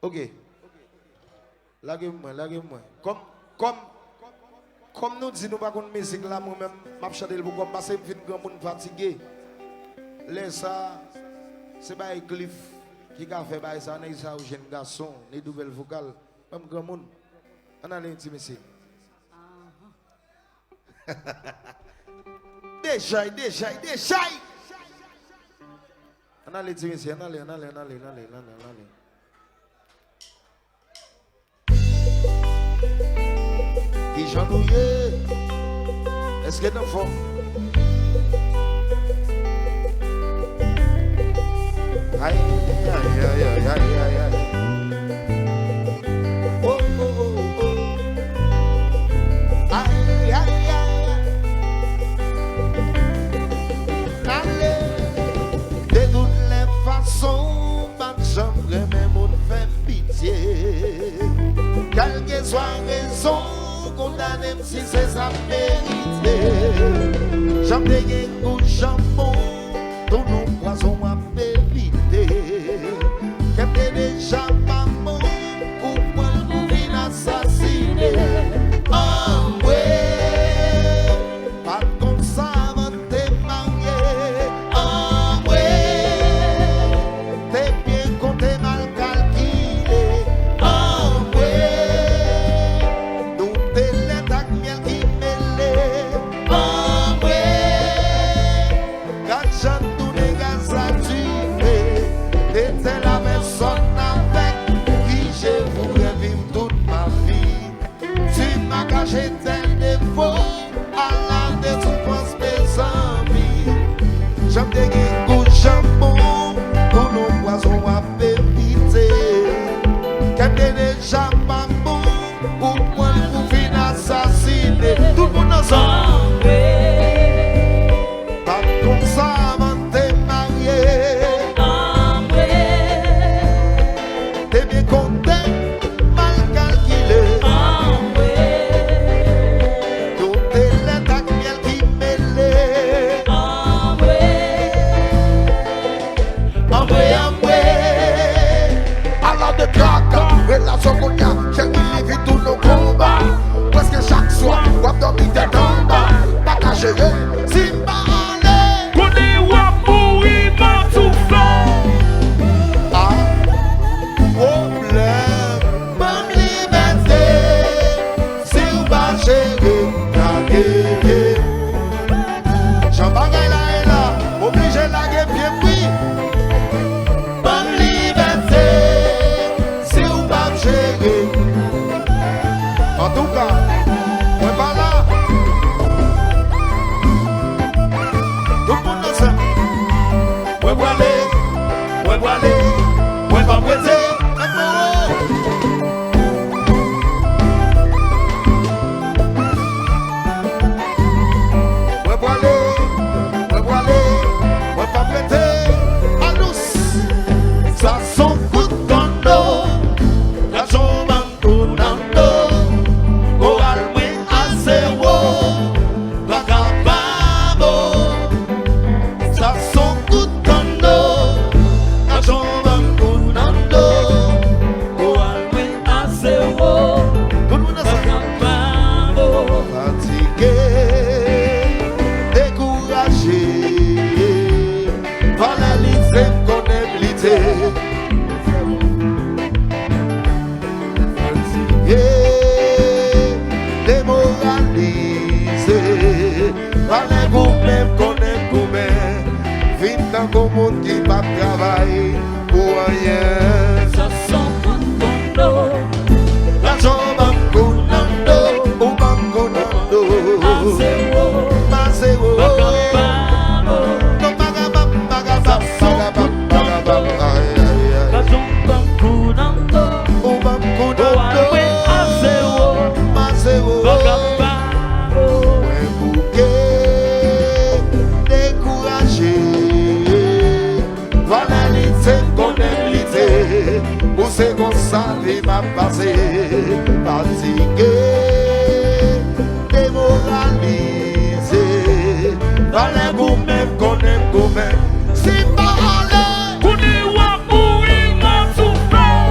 Ok. Laguez-moi. Comme nous disons, nous pas de musique là, moi-même, je chante le pourquoi parce que je suis grand monde fatigué. Laisse ça, c'est pas Cliff qui a fait ça, n'est ça, jeune garçon, les nouvelles vocales, même grand monde. On a l'intimité. Déjà. On a l'intimité, on allez. Qui chandouille? Est-ce que nous font? Aïe. Oh. Aïe. Allez. De toutes les façons, pas de chambre, mais mon fait pitié. Quelle que soit raison, condamné si c'est sa vérité. J'en ai un goût jambon, tout nos poissons à éviter. Qu'elle t'ait déjà pas mort, ou pour le vin assassiné. Oh ouais, pas comme ça, avant t'es marié. Oh ouais, t'es bien compté, mal calculé. Oh ouais, nous t'es l'état miel qui mêlé. Oh ouais, gâchant tous les gaz à tuer. T'étais la personne avec qui je voudrais vivre toute ma vie. Tu m'as caché tes défauts à la défense mes amis. J'aime des goûts de jambon, pour nos poissons à éviter. Qu'elle n'est déjà pas bon, ou point pour finir assassiner. Tout le monde ensemble. Pas comme ça avant de te marier. T'es bien content, mal calculé. Tout est l'état miel qui mêlé. Alors de caca, relation qu'on y a, j'ai mis tous nos combats. Presque chaque soir, on va dormir tête en bas. Pas qu'à gérer, si pas aller. Connais ou mourir dans tout flanc. Ah, problème, même liberté. Si on va gérer, la guerre. J'en bagaille là et là, obligé la guerre pied pris. Même liberté, si on va gérer. En tout cas, on est pas là. Tout le monde ensemble. Ouais, voilà, ouais, pas prêter. Ouais, pas prêter. À douce, ça son coup de tondo. La jambe en tournando. Au alloué à zéro. La capabo. Ça son coup de tondo. La jambe en tournando. Au alloué à zéro. Tout le monde a ça. Fatigué, découragé, paralysé, connaissabilité. Fatigué, démoralisé, par les groupes même connaît vous-même. Vite dans le monde qui va travailler pour rien. Ça sent tout ton dos. La jambe en coulando, ou en coulando. Zéro. Mazero. Bagababo. No bagabab. Aïe, aïe, aïe. La jambe en coulando. Ou en Au coulando. alloué à zéro. Mazero. Bagababo. Ouais, bouquet, découragé. Voilà l'idée qu'on aime l'idée. Où c'est qu'on s'en m'a passé. Fatigué, démoralisé. Voilà vous-même qu'on aime vous-même. Si pas aller. Connais ou mourir dans tout flanc.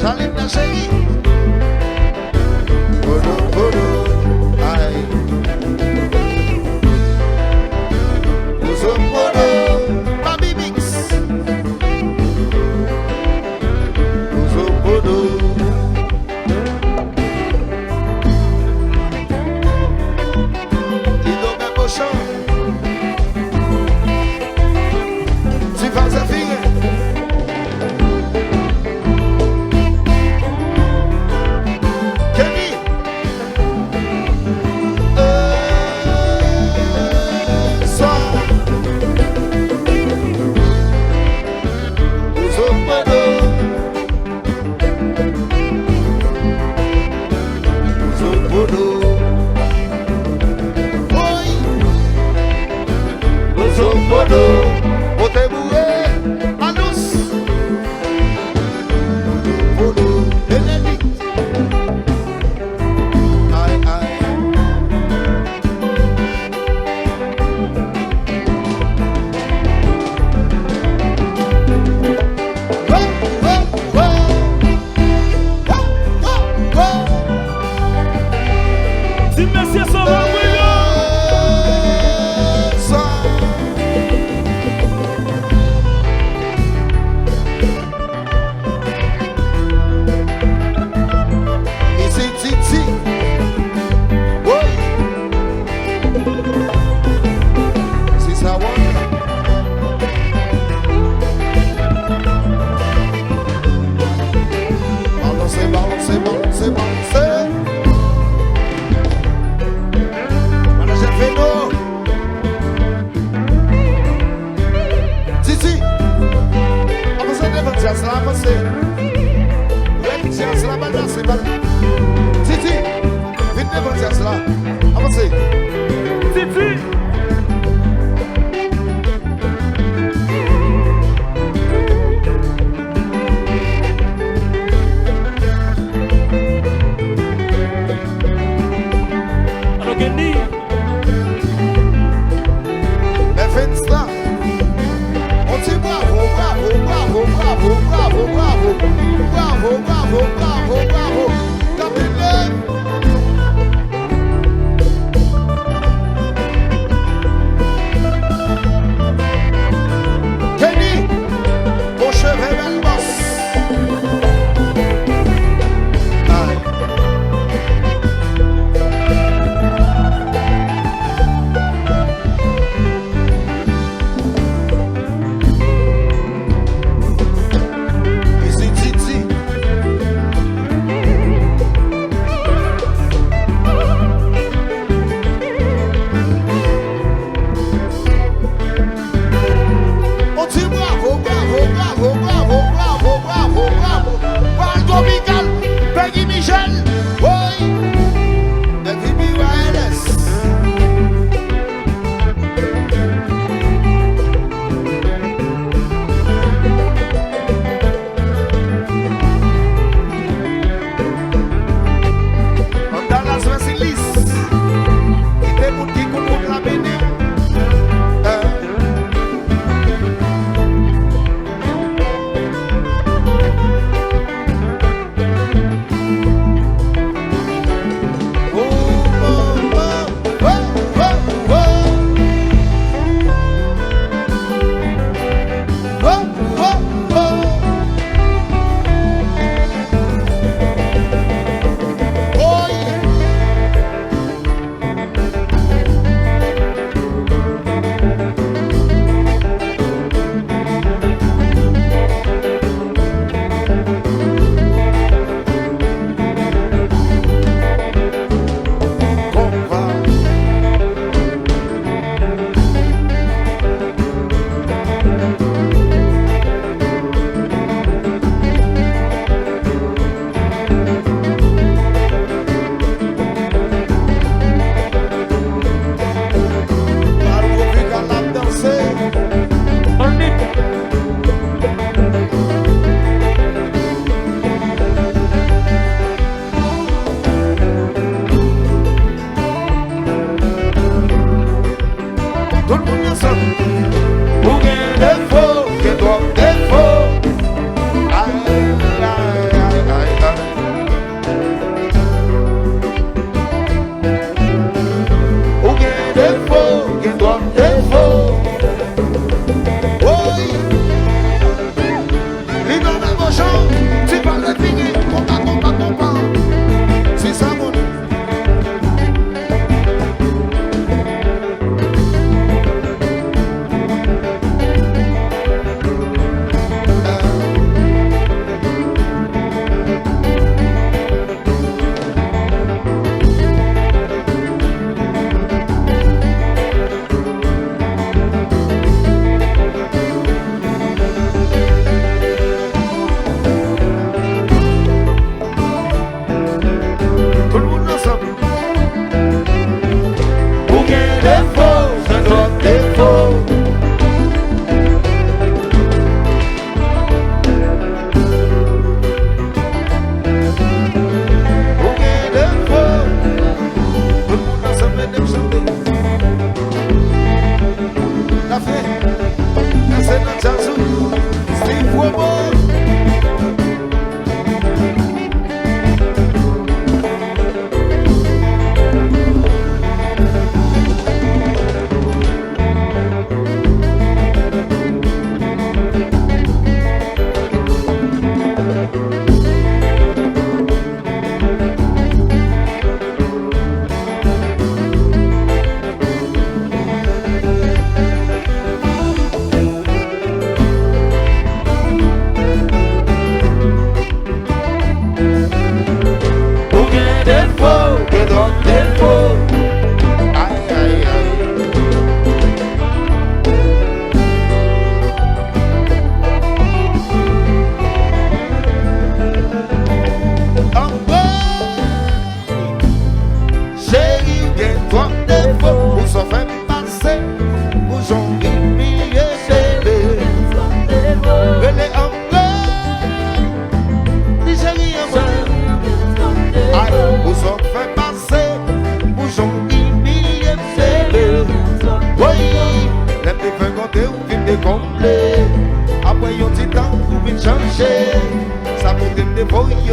J'allume la chérie. Bono, bono, aïe. Bozo, bono, Baby Mix. Bozo, bono. Ido, mes cochons. Tu fais sa fille.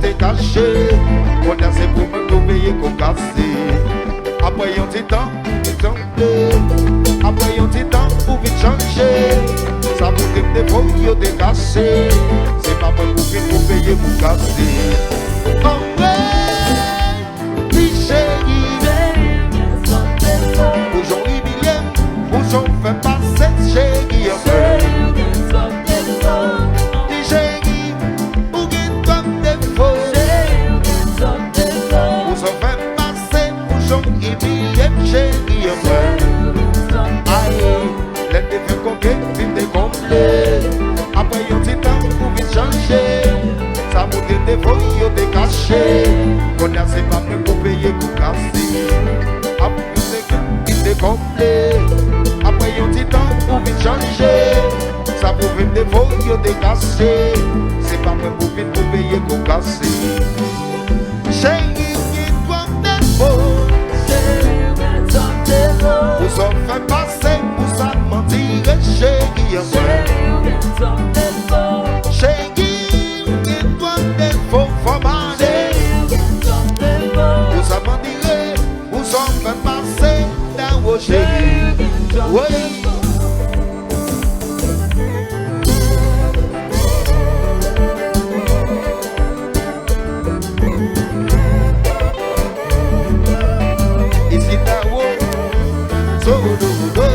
t'es caché. On a c'est pour me payer qu'on cassé. Après un petit temps, après un petit temps, pour vite changer. Ça vous fait des fois, yo t'es caché. C'est pas pour vous pour payer pour casser. Oh ouais, oui chérie. Aujourd'hui, William, vous en faites passer chérie. Dis chérie, vous êtes comme des faux. Vous en faites passer, vous en William chérie. Aïe, les défaites combien, vite décomplet. Après un petit temps, vous vite changer. Ça vous dit des fois, vous êtes caché. Qu'on a c'est pas même pour payer pour casser. Complet. Après un petit temps, vous vite changer. Ça vous fait des fois, vous êtes cassé. C'est pas même pour vite pour payer pour casser. Chérie, qui doit des faux. Vous en faites passer, vous en mentir, chérie. Chérie, qui doit des faux, faut manger. Vous en mentir, vous en faites passer. Oh chérie, oui. Ici Tawo, Sododo.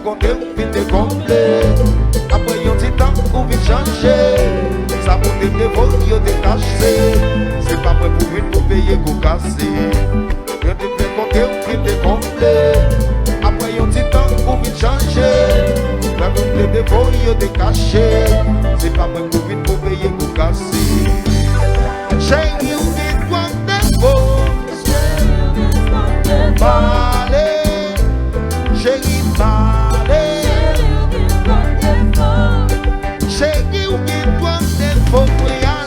côté puis te combler. Après un petit temps ou vite changer. Ça pour te dévorer, yo te cacher. C'est pas prêt pour vite pour payer pour casser. Yo te fait côté puis te combler. Après un petit temps ou vite changer. Ça pour te dévorer, yo te cacher. C'est pas prêt pour vite pour payer pour casser. Chérie, ou vite toi te Balé, chérie, balé. Chérie, ou bien toi t'es faux,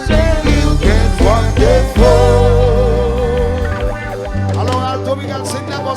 chérie, ou bien toi t'es faux. Alors, Alto, Miguel, signe la voix,